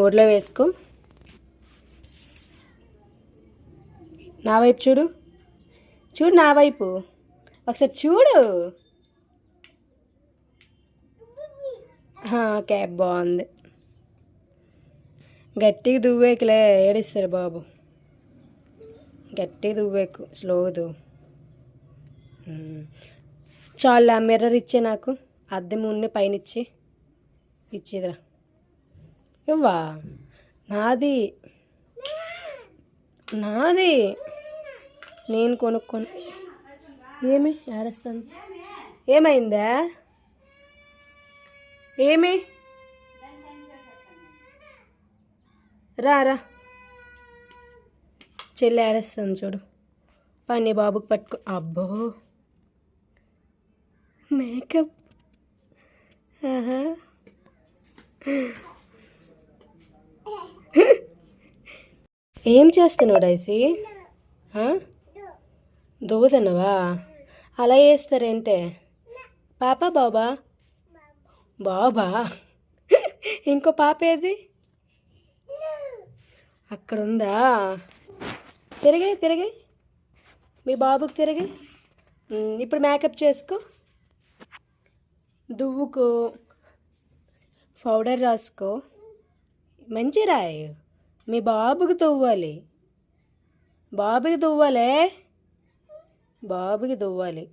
ఒడిలో వేసుకో. నా వైపు చూడు, చూడు నా వైపు ఒకసారి చూడు. క్యాప్ బాగుంది. గట్టిగా దువ్వేకులే, ఏడిస్తారు బాబు. గట్టిగా దువ్వేకు, స్లోగా దువ్వు. చాలా మిర్రర్ ఇచ్చే నాకు, అద్దె మున్ని పైన ఇచ్చేదిరా. ఇవ్వా, నాది నాది నేను కొనుక్కొని. ఏమి ఏడుస్తాను? ఏమైందా? ఏమి? రా రా, చెల్లి ఏడుస్తాను చూడు. పని బాబుకి పట్టుకో. అబ్బో మేకప్. ఏం చేస్తున్నావు డైసీ? దువ్వుతున్నావా? అలా వేస్తారేంటే? పాప బాబా? బాబా? ఇంకో పాప ఏది? అక్కడ ఉందా? తిరిగాయి మీ బాబుకి తిరిగాయి. ఇప్పుడు మేకప్ చేసుకో, దువ్వుకో, పౌడర్ రాసుకో, మంచి రాయి. మీ బాబుకి దువ్వాలి, బాబుకి దువ్వాలి.